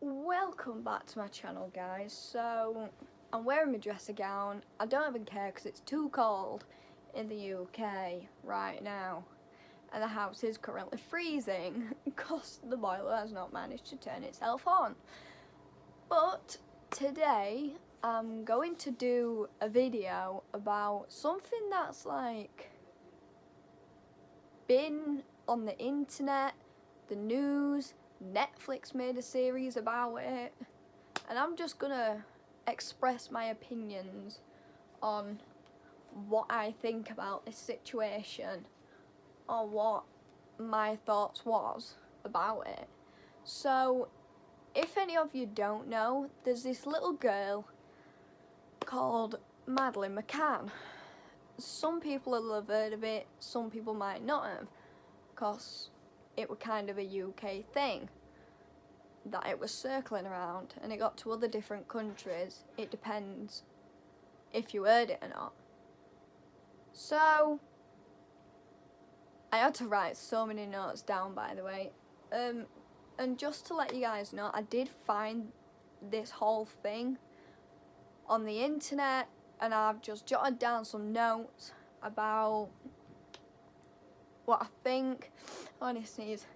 Welcome back to my channel, guys. So I'm wearing my dresser gown. I don't even care because it's too cold in the UK right now, and the house is currently freezing because the boiler has not managed to turn itself on. But today I'm going to do a video about something that's like been on the internet, the news. Netflix made a series about it, and I'm just gonna express my opinions on what I think about this situation, or what my thoughts was about it. So if any of you don't know, there's this little girl called Madeleine McCann. Some people will have heard of it, some people might not have, because it was kind of a UK thing that it was circling around, and it got to other different countries. It depends if you heard it or not. So I had to write so many notes down, by the way, and just to let you guys know, I did find this whole thing on the internet, and I've just jotted down some notes about what I think. Oh, I need to sneeze.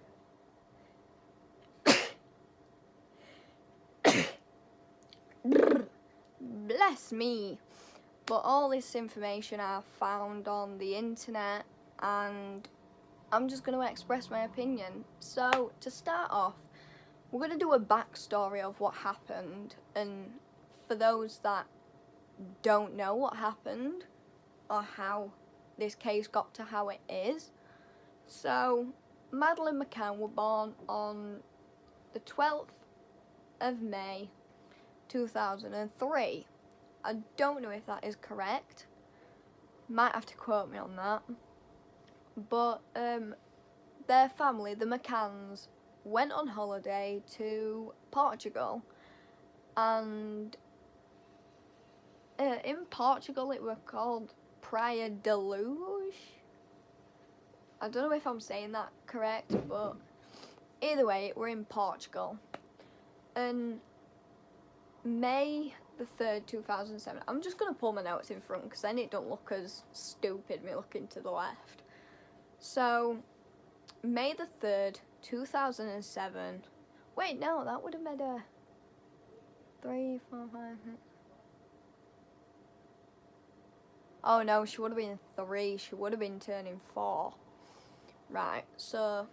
Bless me. But all this information I found on the internet, and I'm just going to express my opinion. So to start off, we're going to do a backstory of what happened, and for those that don't know what happened or how this case got to how it is. So Madeleine McCann was born on the 12th of May 2003. I don't know if that is correct, might have to quote me on that, but their family, the McCanns, went on holiday to Portugal, and in Portugal it was called Praia de Luz. I don't know if I'm saying that correct, but either way, we're in Portugal. And May the 3rd, 2007. I'm just going to pull my notes in front because then it don't look as stupid me looking to the left. So, May the 3rd, 2007. Wait, no, that would have made a 3, 4, 5, 6. Oh no, she would have been 3. She would have been turning 4. Right, so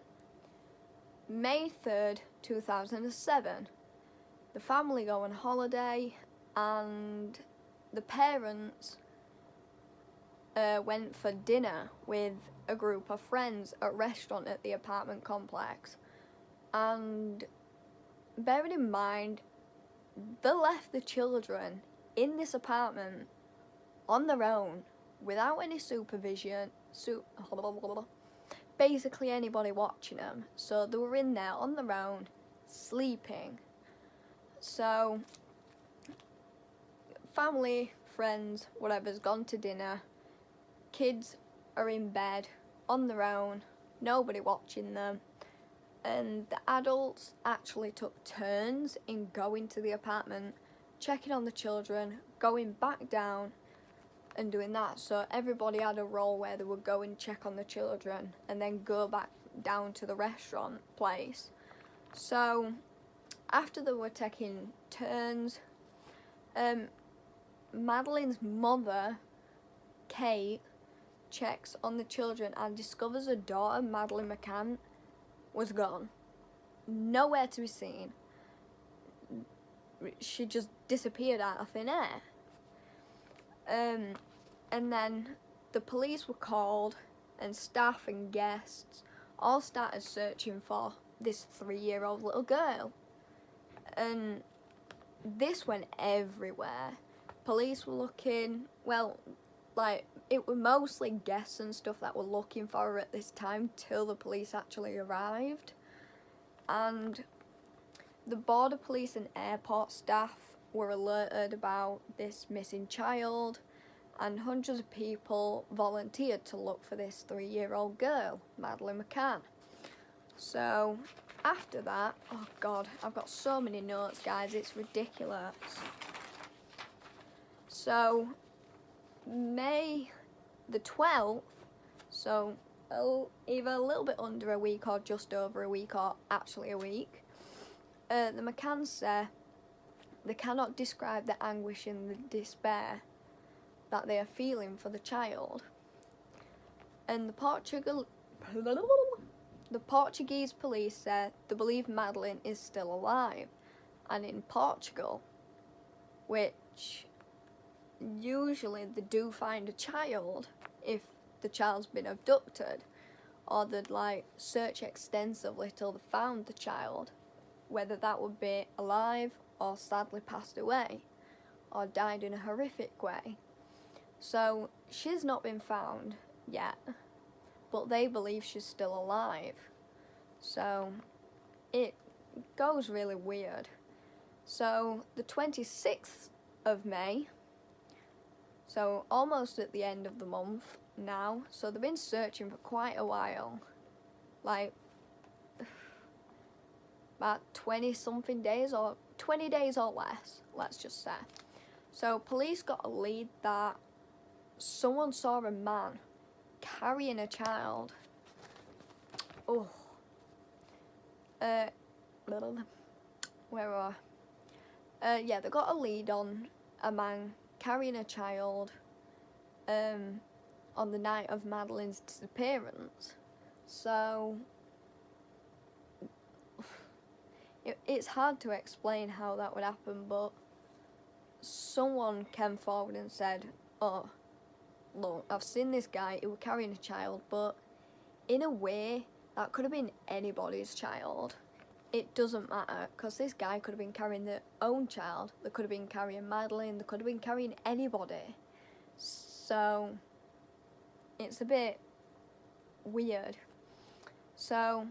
May 3rd, 2007. The family go on holiday, and the parents went for dinner with a group of friends at a restaurant at the apartment complex. And bearing in mind, they left the children in this apartment on their own without any supervision, basically anybody watching them. So they were in there on their own, sleeping. So family, friends, whatever's gone to dinner, kids are in bed on their own, nobody watching them, and the adults actually took turns in going to the apartment, checking on the children, going back down and doing that. So everybody had a role where they would go and check on the children and then go back down to the restaurant place. So after they were taking turns, Madeleine's mother, Kate, checks on the children and discovers her daughter, Madeleine McCann, was gone. Nowhere to be seen. She just disappeared out of thin air. And then the police were called, and staff and guests all started searching for this 3-year-old little girl. And this went everywhere. Police were looking, well, like, it were mostly guests and stuff that were looking for her at this time till the police actually arrived. And the border police and airport staff were alerted about this missing child, and hundreds of people volunteered to look for this 3-year-old girl, Madeleine McCann. So after that, oh God, I've got so many notes, guys, it's ridiculous. So, May the 12th, so either a little bit under a week or just over a week or actually a week, the McCanns say they cannot describe the anguish and the despair that they are feeling for the child. And the Portuguese police said they believe Madeleine is still alive. And in Portugal, which usually they do find a child if the child's been abducted, or they'd like search extensively till they found the child, whether that would be alive or sadly passed away or died in a horrific way. So she's not been found yet, but they believe she's still alive. So it goes really weird. So the 26th of May, so almost at the end of the month now, so they've been searching for quite a while, like about 20 something days, or 20 days or less, let's just say. So police got a lead that someone saw a man carrying a child. Where are yeah, they got a lead on a man carrying a child on the night of Madeleine's disappearance. So it's hard to explain how that would happen, but someone came forward and said, oh, look, I've seen this guy who was carrying a child, but in a way that could have been anybody's child. It doesn't matter, because this guy could have been carrying their own child, they could have been carrying Madeleine, they could have been carrying anybody. So it's a bit weird. So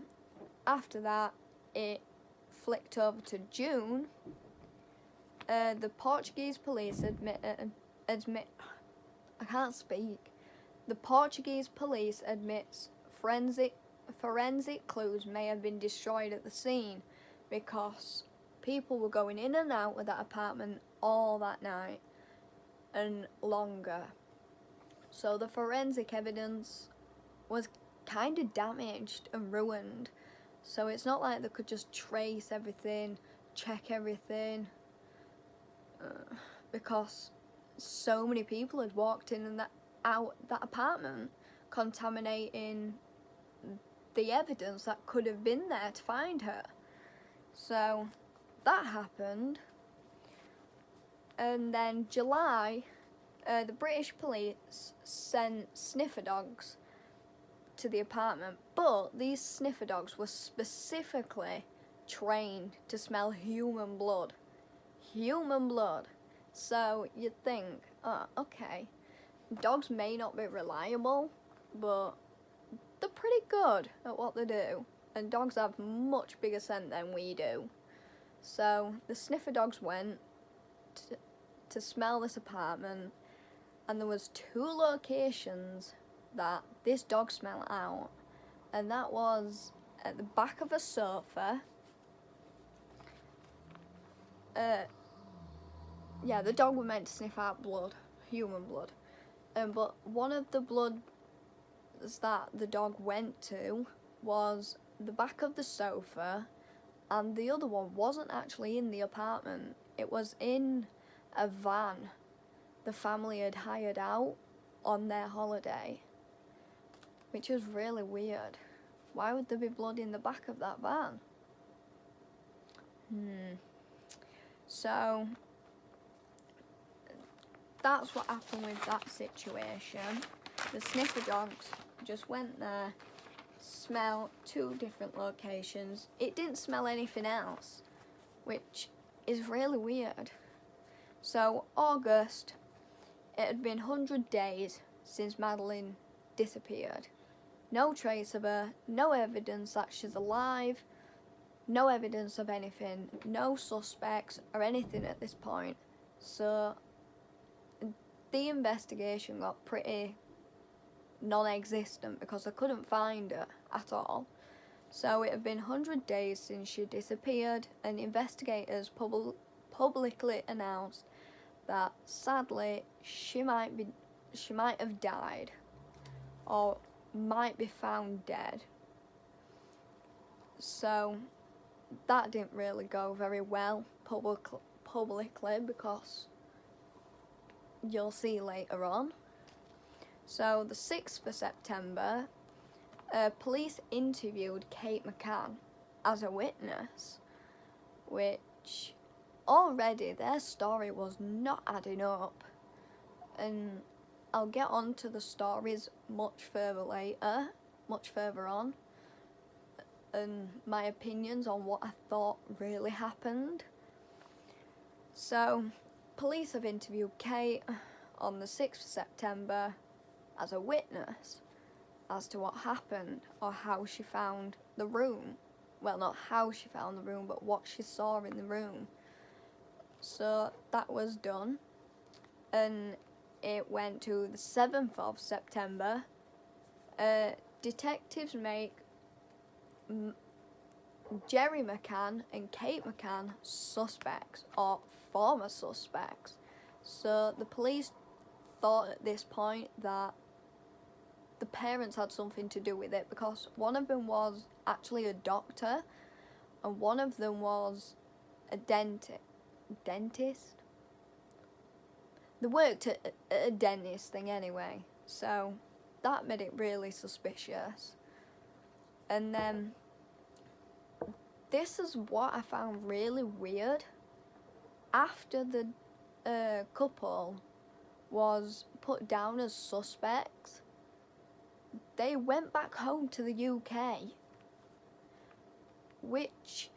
after that, it flicked over to June. The Portuguese police admit I can't speak. The Portuguese police admits forensic clues may have been destroyed at the scene because people were going in and out of that apartment all that night and longer. So the forensic evidence was kind of damaged and ruined. So it's not like they could just trace everything, check everything, because so many people had walked in and out that apartment, contaminating the evidence that could have been there to find her. So that happened. And then July, the British police sent sniffer dogs to the apartment, but these sniffer dogs were specifically trained to smell human blood. Human blood. So you'd think, oh, okay, dogs may not be reliable, but they're pretty good at what they do, and dogs have much bigger scent than we do. So the sniffer dogs went to smell this apartment, and there was 2 locations that this dog smelled out, and that was at the back of a sofa. Yeah, the dog was meant to sniff out blood, human blood, but one of the bloods that the dog went to was the back of the sofa, and the other one wasn't actually in the apartment. It was in a van the family had hired out on their holiday, which was really weird. Why would there be blood in the back of that van? So that's what happened with that situation. The sniffer dogs just went there, smelled 2 different locations. It didn't smell anything else, which is really weird. So August, it had been 100 days since Madeleine disappeared. No trace of her, no evidence that she's alive, no evidence of anything, no suspects or anything at this point. So the investigation got pretty non-existent because I couldn't find her at all. So it had been 100 days since she disappeared, and investigators publicly announced that sadly she might have died or might be found dead. So that didn't really go very well publicly, because you'll see later on. So the 6th of September, police interviewed Kate McCann as a witness, which already their story was not adding up, and I'll get on to the stories much further on, and my opinions on what I thought really happened. So, police have interviewed Kate on the 6th of September as a witness as to what happened, or how she found the room. Well, not how she found the room, but what she saw in the room. So that was done, and it went to the 7th of September. Detectives make Jerry McCann and Kate McCann suspects, or former suspects. So the police thought at this point that the parents had something to do with it, because one of them was actually a doctor and one of them was a dentist. They worked at a dentist thing anyway, so that made it really suspicious. And then this is what I found really weird. After the couple was put down as suspects, they went back home to the UK, which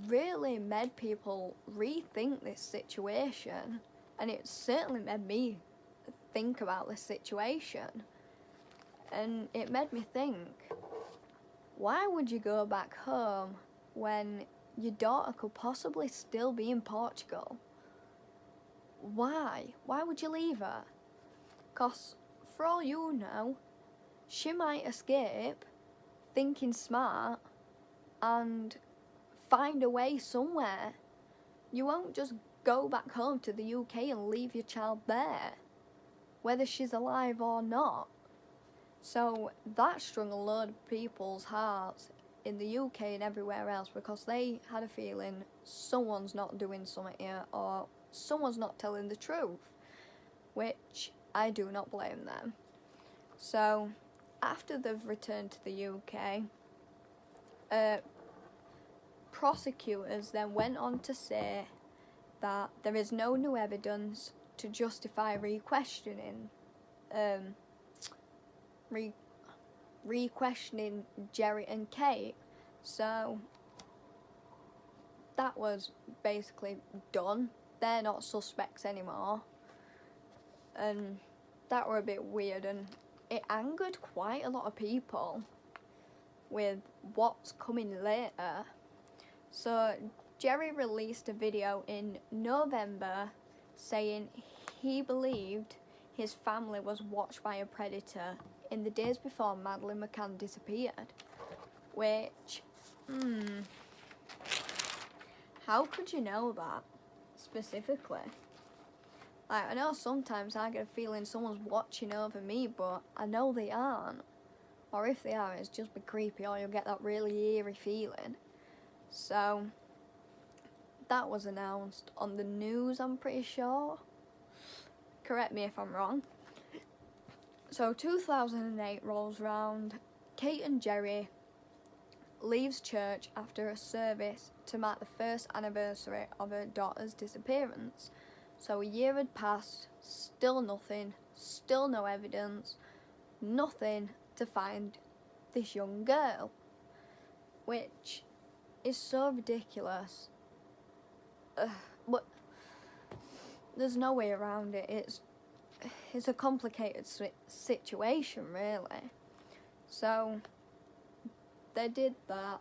really made people rethink this situation, and it certainly made me think about this situation. And it made me think, why would you go back home when your daughter could possibly still be in Portugal? Why? Why would you leave her? 'Cause for all you know, she might escape, thinking smart, and find a way somewhere. You won't just go back home to the UK and leave your child there, whether she's alive or not. So that strung a load of people's hearts in the UK and everywhere else, because they had a feeling someone's not doing something here, or someone's not telling the truth, which I do not blame them. So after they've returned to the UK, prosecutors then went on to say that there is no new evidence to justify re-questioning Jerry and Kate. So that was basically done. They're not suspects anymore, and that were a bit weird, and it angered quite a lot of people with what's coming later. So Jerry released a video in November saying he believed his family was watched by a predator in the days before Madeleine McCann disappeared. Which, how could you know that specifically? Like, I know sometimes I get a feeling someone's watching over me, but I know they aren't. Or if they are, it's just be creepy, or you'll get that really eerie feeling. So that was announced on the news, I'm pretty sure. Correct me if I'm wrong. So 2008 rolls round. Kate and Jerry leaves church after a service to mark the first anniversary of her daughter's disappearance. So a year had passed, still nothing, still no evidence, nothing to find this young girl, which is so ridiculous. But there's no way around it. It's a complicated situation, really. So they did that,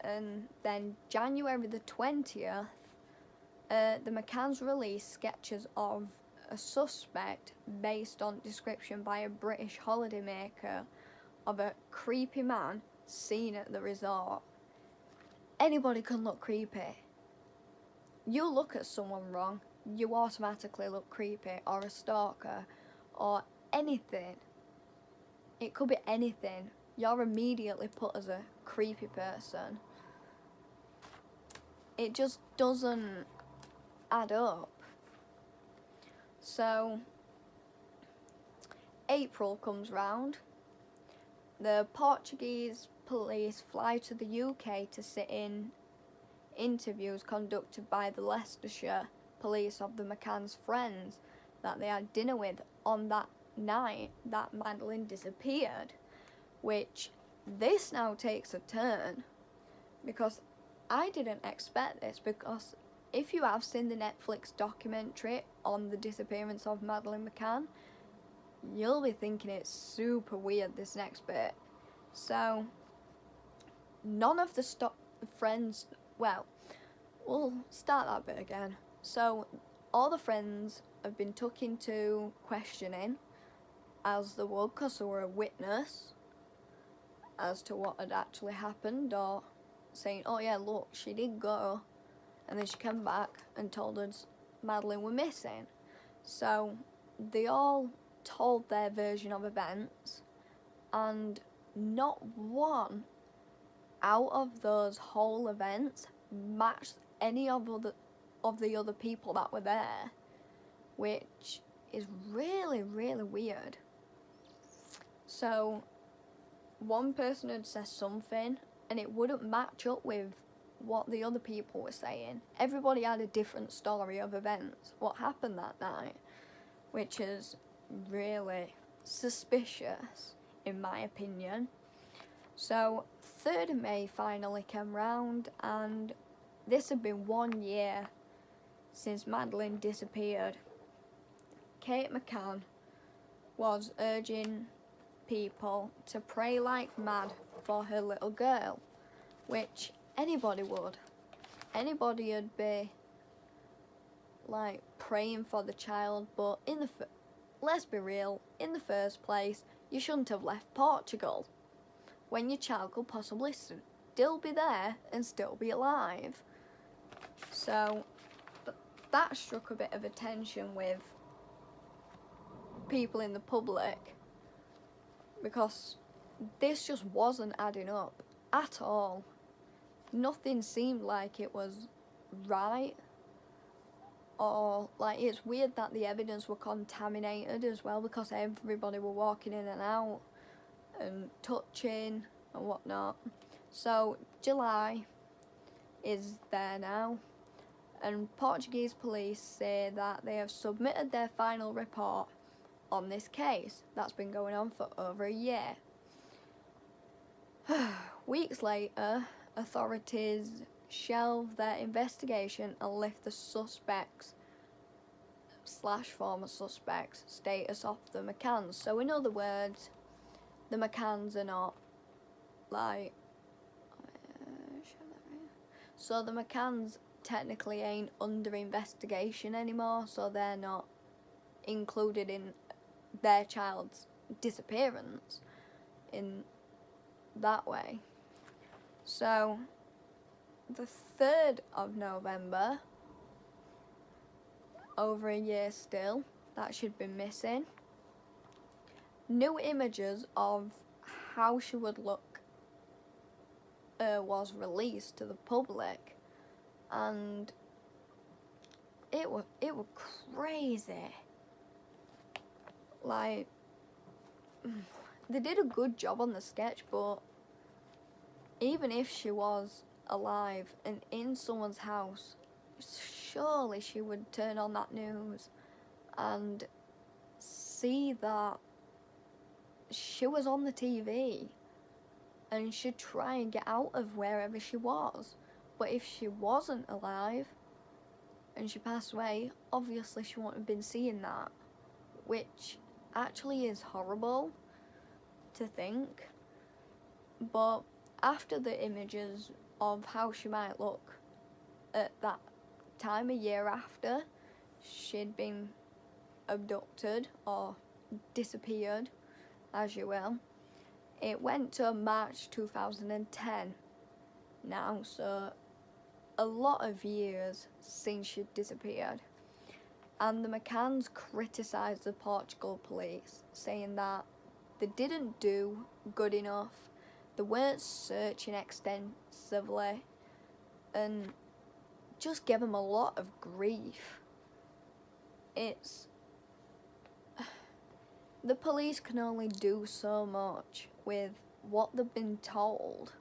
and then January the 20th, the McCanns released sketches of a suspect based on description by a British holidaymaker of a creepy man seen at the resort. Anybody can look creepy. You look at someone wrong, you automatically look creepy, or a stalker, or anything. It could be anything. You're immediately put as a creepy person. It just doesn't add up. So, April comes round. The Portuguese police fly to the UK to sit in interviews conducted by the Leicestershire police of the McCann's friends that they had dinner with on that night that Madeleine disappeared, which this now takes a turn, because I didn't expect this, because if you have seen the Netflix documentary on the disappearance of Madeleine McCann, you'll be thinking it's super weird, this next bit. So, none of the friends, well, we'll start that bit again. So, all the friends have been took into questioning, as they would, because they were a witness as to what had actually happened, or saying, oh yeah, look, she did go, and then she came back and told us Madeleine were missing. So, they all told their version of events, and not one out of those whole events matched any of the other people that were there, which is really, really weird. So, one person had said something, and it wouldn't match up with what the other people were saying. Everybody had a different story of events, what happened that night, which is really suspicious, in my opinion. So, 3rd of May finally came round, and this had been 1 year since Madeleine disappeared. Kate McCann was urging people to pray like mad for her little girl, which anybody would. Anybody would be like praying for the child, but let's be real, in the first place, you shouldn't have left Portugal when your child could possibly still be there and still be alive. So that struck a bit of a tension with people in the public, because this just wasn't adding up at all. Nothing seemed like it was right, or like, it's weird that the evidence were contaminated as well, because everybody were walking in and out and touching and whatnot. So July is there now, and Portuguese police say that they have submitted their final report on this case that's been going on for over a year. Weeks later, authorities shelve their investigation and lift the suspects / former suspects status off the McCanns. So in other words, the McCanns are not like, so the McCanns technically ain't under investigation anymore, so they're not included in their child's disappearance in that way. So the 3rd of November, over a year still, that she'd been missing. New images of how she would look was released to the public, and it was crazy. Like, they did a good job on the sketch, but even if she was alive and in someone's house, surely she would turn on that news and see that she was on the TV, and she'd try and get out of wherever she was. But if she wasn't alive and she passed away, obviously she wouldn't have been seeing that, which actually is horrible to think. But after the images of how she might look at that time, a year after she'd been abducted or disappeared, as you will, It went to March 2010 now, so a lot of years since she disappeared. And the McCanns criticised the Portugal police, saying that they didn't do good enough, they weren't searching extensively, and just gave them a lot of grief. The police can only do so much with what they've been told.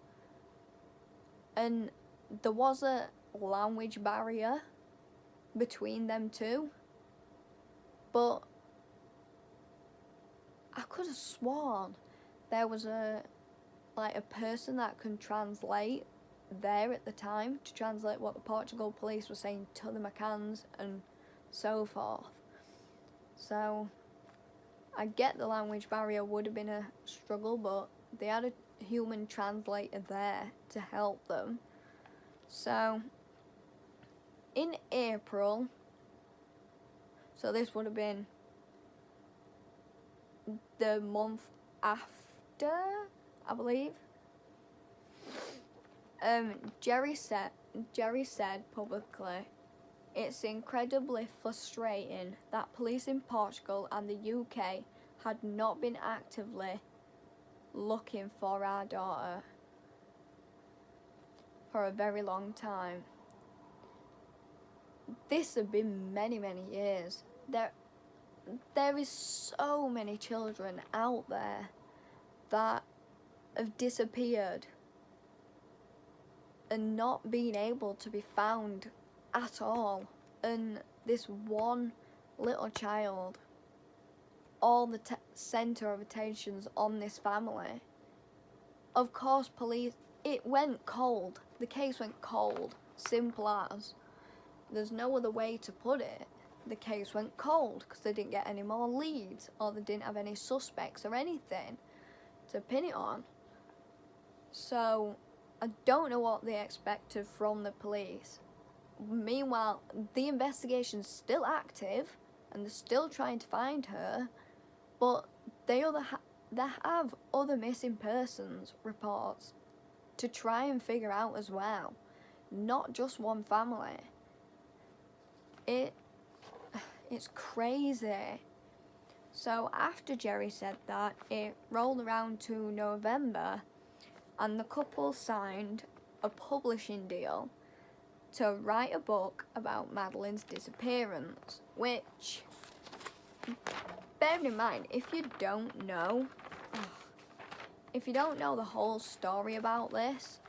And there was a language barrier between them two. But I could have sworn there was a person that can translate there at the time to translate what the Portugal police were saying to the McCanns and so forth. So I get the language barrier would have been a struggle, but they had a human translator there to help them. So in April, so this would have been the month after, I believe. Jerry said publicly, "It's incredibly frustrating that police in Portugal and the UK had not been actively looking for our daughter for a very long time. This has been many, many years. There is so many children out there that have disappeared and not being able to be found at all. And this one little child, all the centre of attention's on this family. Of course, police, it went cold. The case went cold. Simple as. There's no other way to put it. The case went cold because they didn't get any more leads, or they didn't have any suspects or anything to pin it on. So I don't know what they expected from the police. Meanwhile, the investigation's still active and they're still trying to find her, but they have other missing persons reports to try and figure out as well, not just one family. It's crazy. So after Jerry said that, it rolled around to November and the couple signed a publishing deal to write a book about Madeleine's disappearance, which, bear in mind, if you don't know the whole story about this,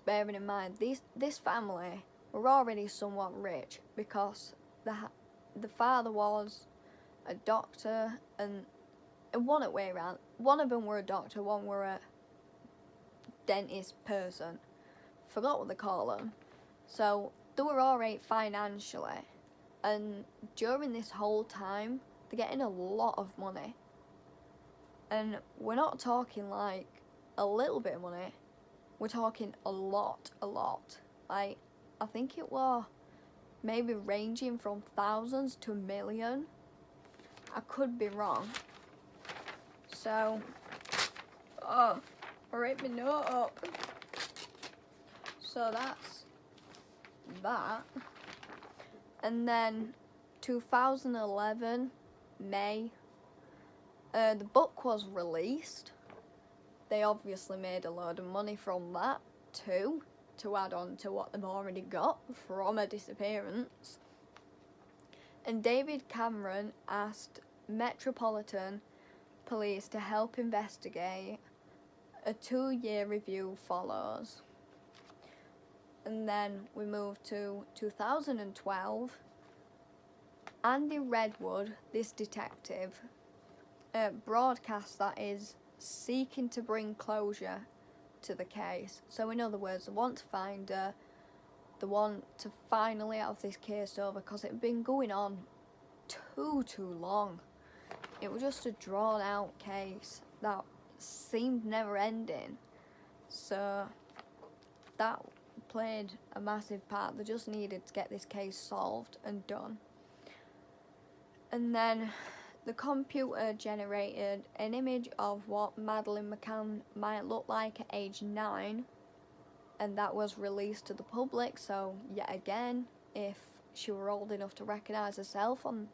bearing in mind, this family were already somewhat rich because the father was a doctor and one at way around. One of them were a doctor, one were a dentist person. Forgot what they call them. So they were alright financially, and during this whole time, they're getting a lot of money. And we're not talking like a little bit of money. We're talking a lot. Like, I think it was maybe ranging from thousands to a million. I could be wrong. So, I wrote my note up. So that's that. And then 2011, May, the book was released. They obviously made a load of money from that too, to add on to what they've already got from a disappearance. And David Cameron asked Metropolitan Police to help investigate. A 2-year review follows. And then we move to 2012. Andy Redwood, this detective, broadcast that is seeking to bring closure to the case. So in other words, they want to find her, they want to finally have this case over because it had been going on too long. It was just a drawn out case that seemed never ending. So that played a massive part. They just needed to get this case solved and done. And then the computer generated an image of what Madeleine McCann might look like at age 9, and that was released to the public. So yet again, if she were old enough to recognise herself on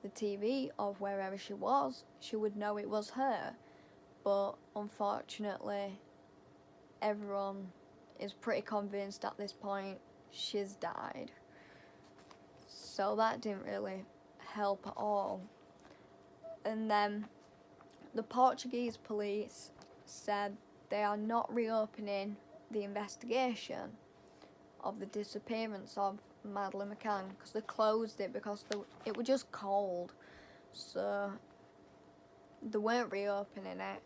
the TV of wherever she was, she would know it was her. But unfortunately, everyone is pretty convinced at this point she's died. So that didn't really help at all. And then the Portuguese police said they are not reopening the investigation of the disappearance of Madeleine McCann because they closed it because it was just cold. So they weren't reopening it.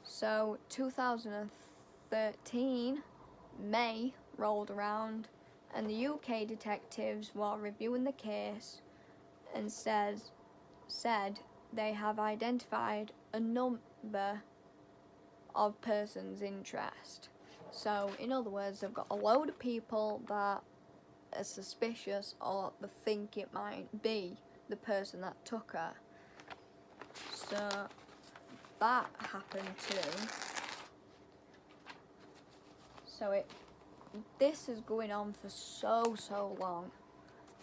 So 2013, May rolled around and the UK detectives were reviewing the case and said they have identified a number of persons' interest. So, in other words, they've got a load of people that are suspicious or they think it might be the person that took her. So, that happened too. So, this is going on for so long.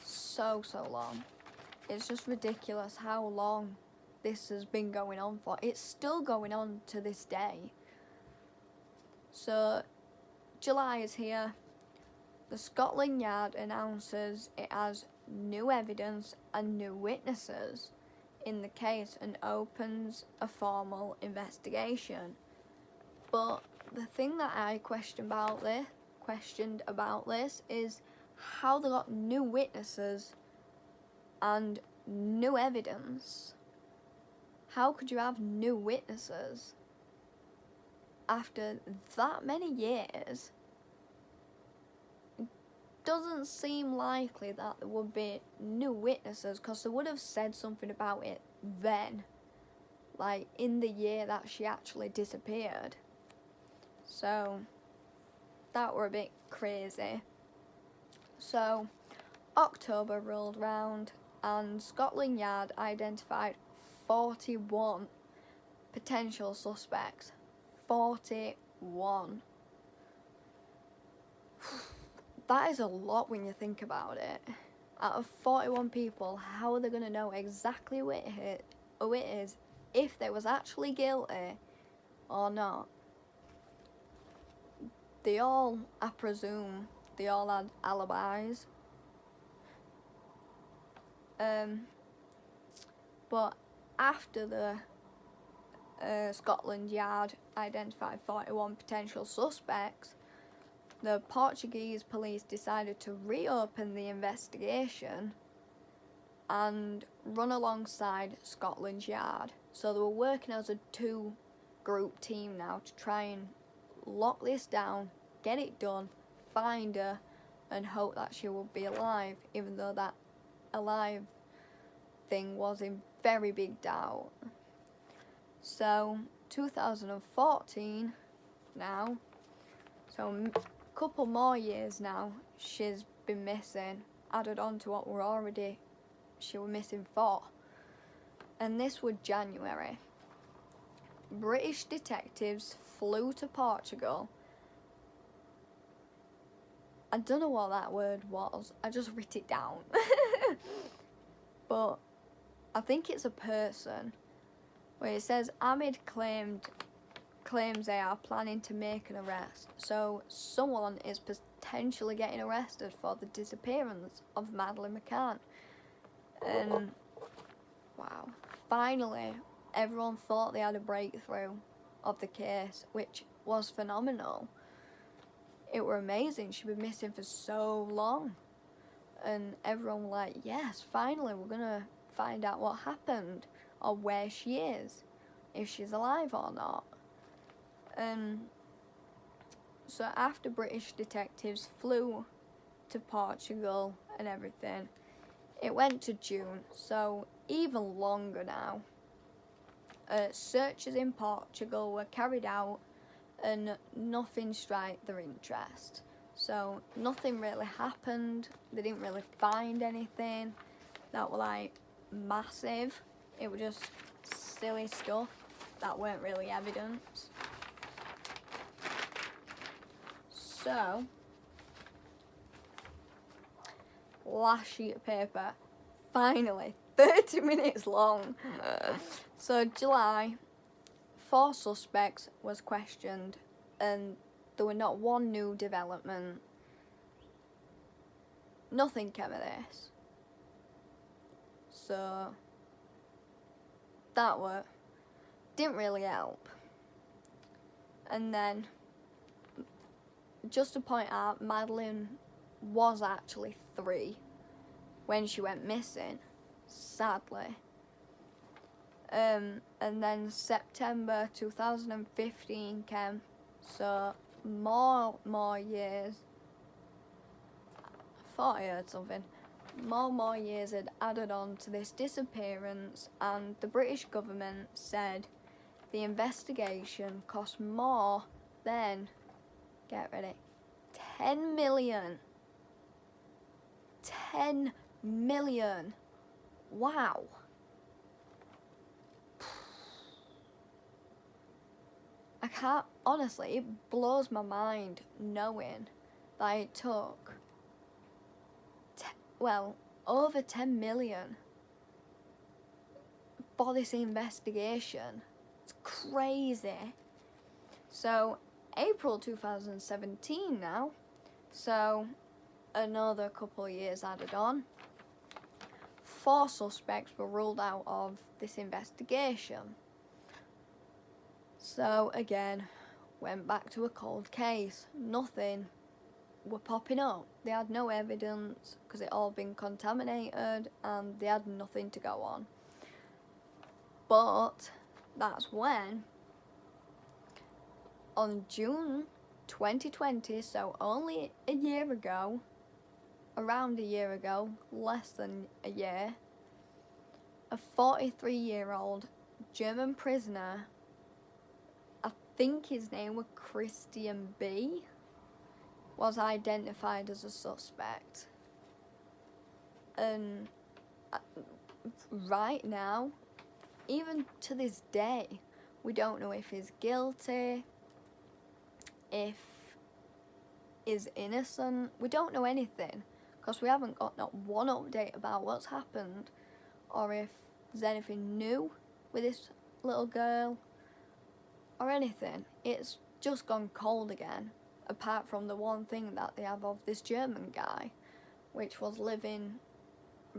So long. It's just ridiculous how long this has been going on for. It's still going on to this day. So, July is here. The Scotland Yard announces it has new evidence and new witnesses in the case and opens a formal investigation. But the thing that I questioned about this is how they got new witnesses and new evidence. How could you have new witnesses after that many years? It doesn't seem likely that there would be new witnesses because they would have said something about it then, like in the year that she actually disappeared. So that were a bit crazy. So October rolled round and Scotland Yard identified 41 potential suspects. 41. That is a lot when you think about it. Out of 41 people, how are they going to know exactly who it is if they was actually guilty or not? They all, I presume, they all had alibis. But after the Scotland Yard identified 41 potential suspects, the Portuguese police decided to reopen the investigation and run alongside Scotland Yard. So they were working as a 2-group team now to try and lock this down, get it done, find her, and hope that she will be alive, even though that alive thing was in very big doubt. So 2014 now, so a couple more years now, she's been missing, added on to what we're already she was missing for. And this was January. British detectives flew to Portugal. I don't know what that word was, I just wrote it down. But I think it's a person, where it says Ahmed claims they are planning to make an arrest. So someone is potentially getting arrested for the disappearance of Madeleine McCann. And wow, finally everyone thought they had a breakthrough of the case, which was phenomenal. It were amazing. She'd been missing for so long. And everyone was like, yes, finally we're gonna find out what happened or where she is, if she's alive or not. So after British detectives flew to Portugal and everything, it went to June, so even longer now. Searches in Portugal were carried out and nothing struck their interest. So nothing really happened. They didn't really find anything that were like massive. It was just silly stuff that weren't really evidence. So, last sheet of paper, finally, 30 minutes long. So, July, 4 suspects was questioned, and there were not one new development. Nothing came of this. So, that didn't really help. And then, just to point out, Madeleine was actually 3 when she went missing, sadly. And then September 2015 came, so more years. I thought I heard something. More years had added on to this disappearance, and the British government said the investigation cost more than, get ready, 10 million. 10 million. Wow. I can't, honestly, it blows my mind knowing that it took, over 10 million for this investigation. It's crazy. So, April 2017 now, so another couple of years added on. 4 suspects were ruled out of this investigation. So again, went back to a cold case. Nothing were popping up. They had no evidence because it all been contaminated and they had nothing to go on. But that's when, on June 2020, so only a year ago, around a year ago, less than a year, a 43-year-old German prisoner, I think his name was Christian B., was identified as a suspect. And right now, even to this day, we don't know if he's guilty, if he's innocent. We don't know anything because we haven't got not one update about what's happened or if there's anything new with this little girl or anything. It's just gone cold again, apart from the one thing that they have of this German guy, which was living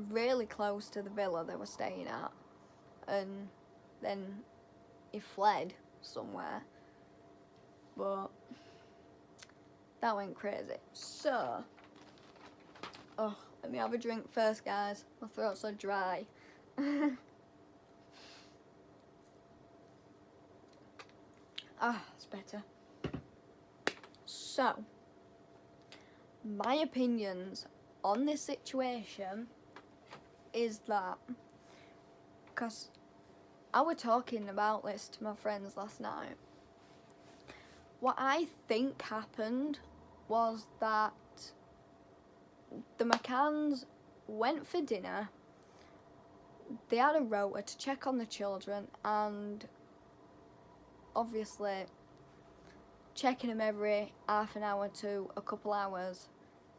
really close to the villa they were staying at, and then he fled somewhere. But that went crazy. So, let me have a drink first, guys. My throat's so dry. It's better. So, my opinions on this situation is that, because I was talking about this to my friends last night, what I think happened was that the McCanns went for dinner, they had a rota to check on the children, and obviously checking them every half an hour to a couple hours,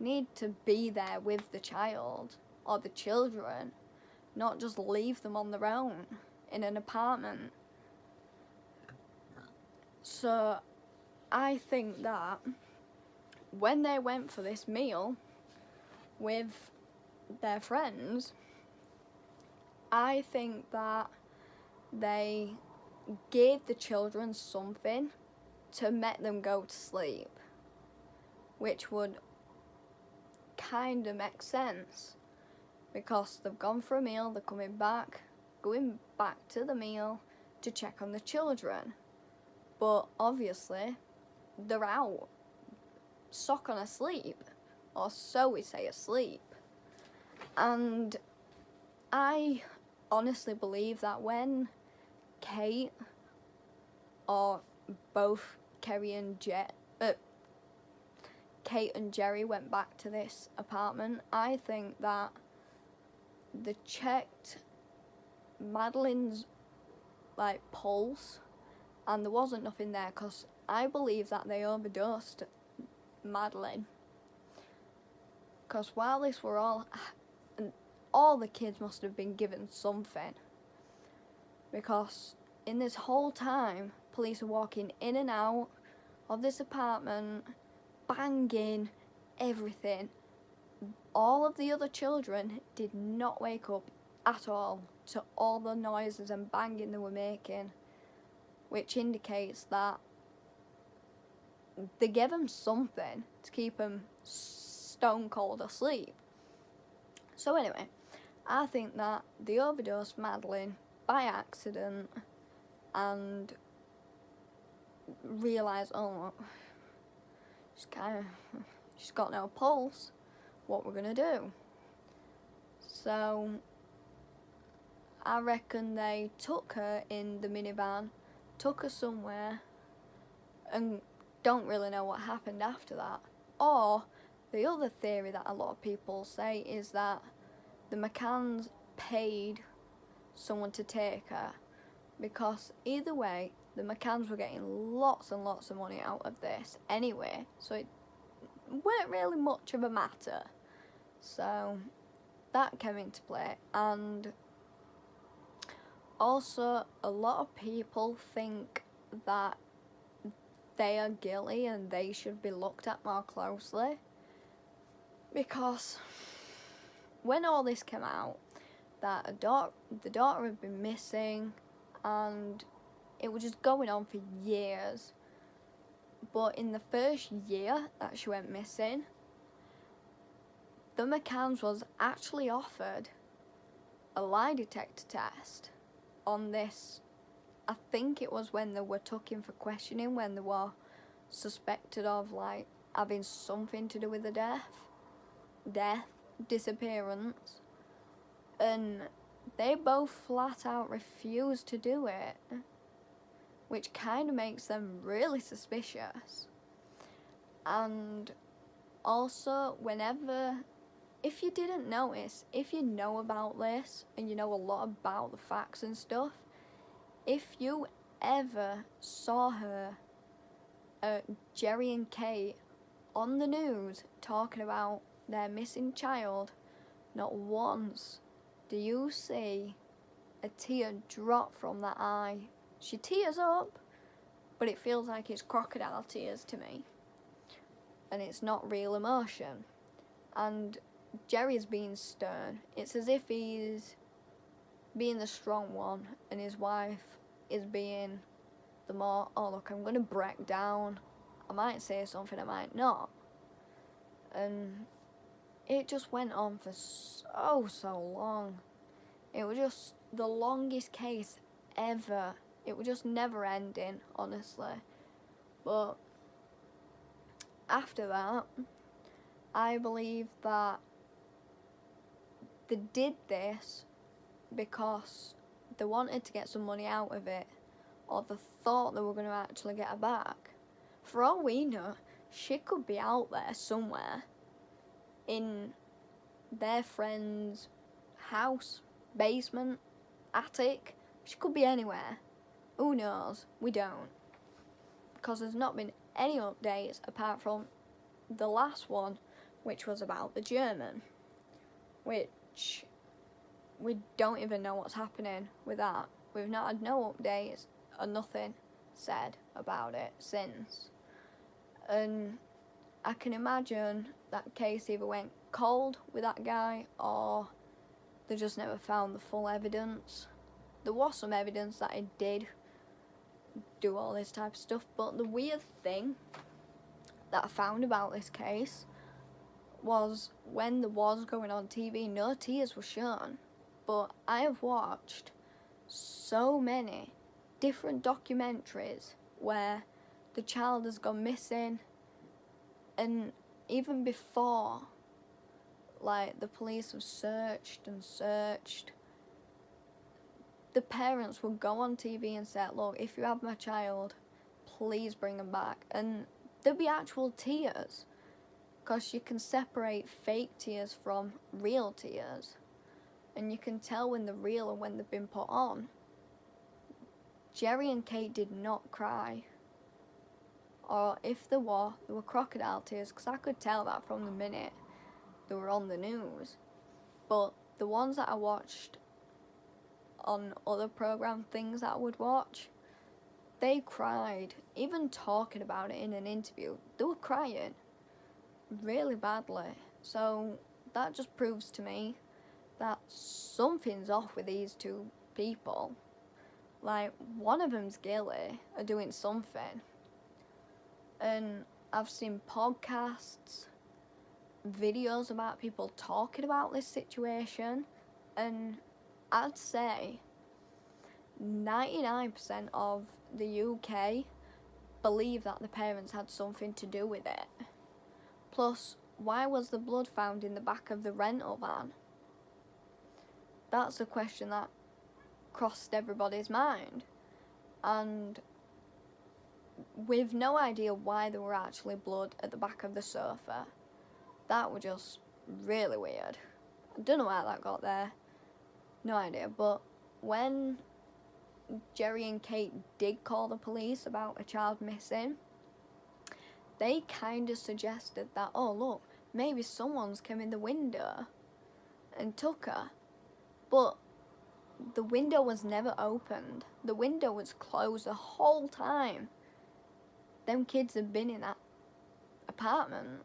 need to be there with the child or the children, not just leave them on their own in an apartment. So I think that when they went for this meal with their friends, I think that they gave the children something to make them go to sleep, which would kind of make sense because they've gone for a meal, they're going back to the meal to check on the children, but obviously they're out sock on asleep, or so we say, asleep. And I honestly believe that when Kate, or both Kate and Jerry went back to this apartment, I think that they checked Madeleine's like pulse, and there wasn't nothing there, because I believe that they overdosed Madeleine. Because while this were all the kids must have been given something, because in this whole time police are walking in and out of this apartment, banging everything. All of the other children did not wake up at all to all the noises and banging they were making, which indicates that they gave them something to keep them stone cold asleep. So anyway, I think that they overdosed Madeleine by accident and realised, oh, she's got no pulse, what we're gonna do? So I reckon they took her in the minivan, took her somewhere, and don't really know what happened after that. Or the other theory that a lot of people say is that the McCanns paid someone to take her, because either way the McCanns were getting lots and lots of money out of this anyway, so it weren't really much of a matter. So that came into play. And also a lot of people think that they are guilty and they should be looked at more closely, because when all this came out, that the daughter had been missing, and it was just going on for years. But in the first year that she went missing, the McCanns was actually offered a lie detector test on this. I think it was when they were took in for questioning, when they were suspected of like having something to do with the disappearance, and they both flat out refused to do it, which kind of makes them really suspicious. And also, if you didn't notice, if you know about this and you know a lot about the facts and stuff, if you ever saw her, Jerry and Kate, on the news talking about their missing child, not once do you see a tear drop from that eye. She tears up, but it feels like it's crocodile tears to me, and it's not real emotion. And Jerry's being stern. It's as if he's being the strong one, and his wife is being the more, oh look, I'm going to break down. I might say something, I might not. And it just went on for so long. It was just the longest case ever. It was just never ending, honestly. But after that, I believe that they did this because they wanted to get some money out of it, or they thought they were going to actually get her back. For all we know, she could be out there somewhere in their friend's house, basement, attic. She could be anywhere. Who knows? We don't. Because there's not been any updates apart from the last one, which was about the German, which we don't even know what's happening with that. We've not had no updates or nothing said about it since. And I can imagine that case either went cold with that guy, or they just never found the full evidence. There was some evidence that he did do all this type of stuff, but the weird thing that I found about this case was when there was going on TV, no tears were shown. But I have watched so many different documentaries where the child has gone missing, and even before, like, the police have searched and searched, the parents would go on TV and say, look, if you have my child, please bring him back. And there'd be actual tears, because you can separate fake tears from real tears. and you can tell when they're real and when they've been put on. Jerry and Kate did not cry. Or if there were crocodile tears, because I could tell that from the minute they were on the news. But the ones that I watched on other program things that I would watch, they cried. Even talking about it in an interview, they were crying really badly. So that just proves to me that something's off with these two people. Like, one of them's guilty of doing something. And I've seen podcasts, videos about people talking about this situation, and I'd say 99% of the UK believe that the parents had something to do with it. Plus, why was the blood found in the back of the rental van? That's a question that crossed everybody's mind. And with no idea why there were actually blood at the back of the sofa, that was just really weird. I don't know how that got there. No idea. But when Jerry and Kate did call the police about a child missing, they kind of suggested that, oh look, maybe someone's come in the window and took her. But the window was never opened. The window was closed the whole time them kids had been in that apartment,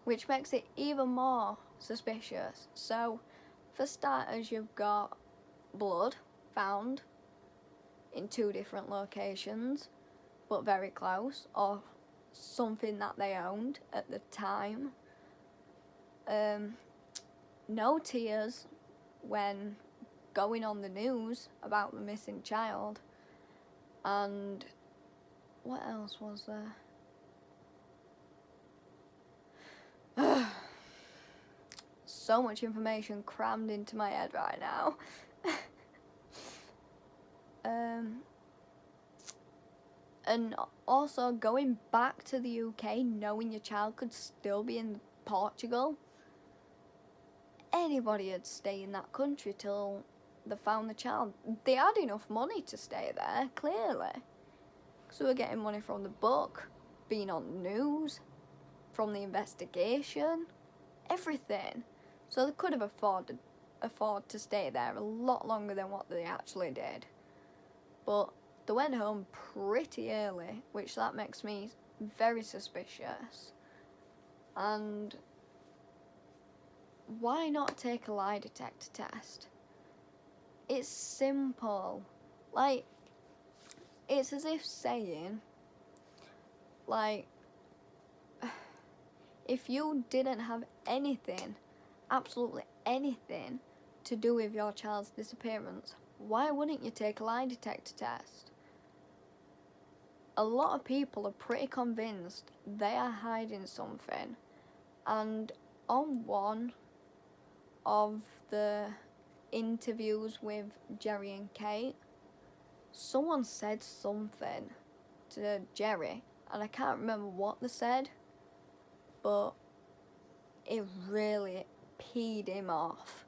which makes it even more suspicious. So, for starters, you've got blood found in two different locations, but very close, or something that they owned at the time. No tears when going on the news about the missing child. And what else was there? So much information crammed into my head right now. And also going back to the UK, knowing your child could still be in Portugal. Anybody would stay in that country till they found the child. They had enough money to stay there, clearly. So we're getting money from the book, being on the news, from the investigation, everything. So they could have afford to stay there a lot longer than what they actually did. But they went home pretty early, which that makes me very suspicious. And why not take a lie detector test? It's simple. Like, it's as if saying, like, if you didn't have anything, absolutely anything, to do with your child's disappearance, why wouldn't you take a lie detector test? A lot of people are pretty convinced they are hiding something. And on one of the interviews with Jerry and Kate, someone said something to Jerry, and I can't remember what they said, but it really peed him off.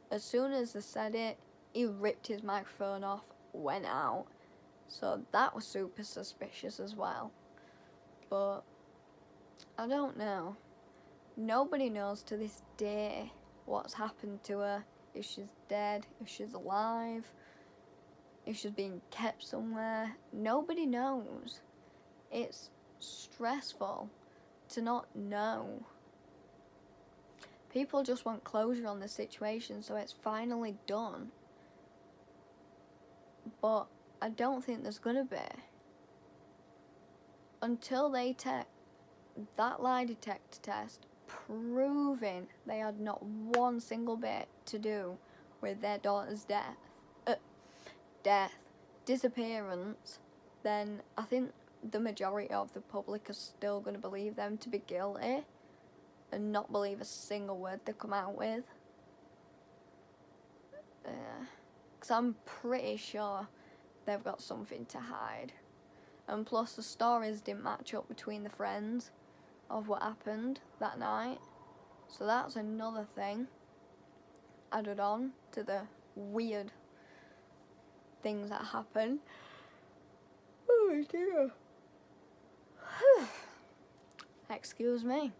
As soon as they said it, he ripped his microphone off, went out. So that was super suspicious as well. But I don't know. Nobody knows to this day what's happened to her. If she's dead, if she's alive, if she's being kept somewhere. Nobody knows. It's stressful to not know. People just want closure on the situation, so it's finally done. But I don't think there's gonna be. Until they take that lie detector test proving they had not one single bit to do with their daughter's disappearance, then I think the majority of the public are still going to believe them to be guilty and not believe a single word they come out with. Because I'm pretty sure they've got something to hide. And plus the stories didn't match up between the friends of what happened that night. So that's another thing. added on to the weird things that happen. Oh dear. Excuse me.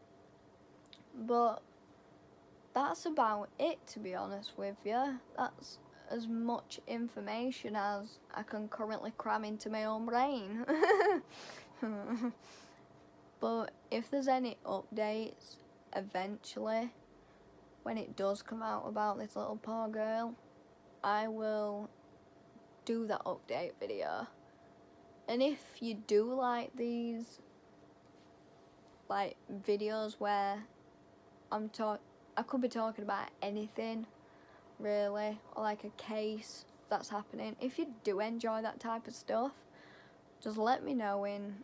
But that's about it, to be honest with you. That's as much information as I can currently cram into my own brain. But if there's any updates eventually, when it does come out about this little poor girl, I will do that update video. And if you do like these videos where I could be talking about anything really, or like a case that's happening. If you do enjoy that type of stuff, just let me know in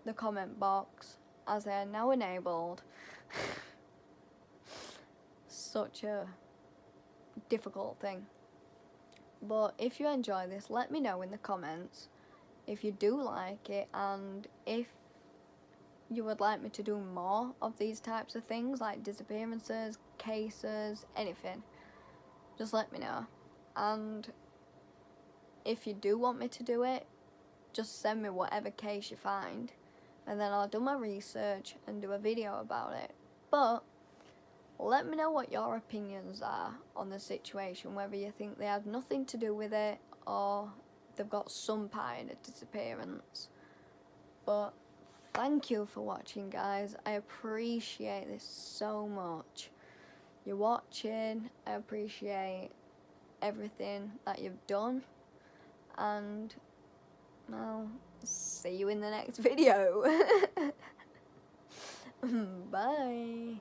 the comment box, as they are now enabled. Such a difficult thing. But if you enjoy this, let me know in the comments if you do like it, and if you would like me to do more of these types of things, like disappearances, cases, anything. Just let me know. And if you do want me to do it, just send me whatever case you find, and then I'll do my research and do a video about it. But let me know what your opinions are on the situation, whether you think they had nothing to do with it or they've got some part in a disappearance. But thank you for watching, guys. I appreciate this so much. You're watching. I appreciate everything that you've done. And I'll see you in the next video. Bye.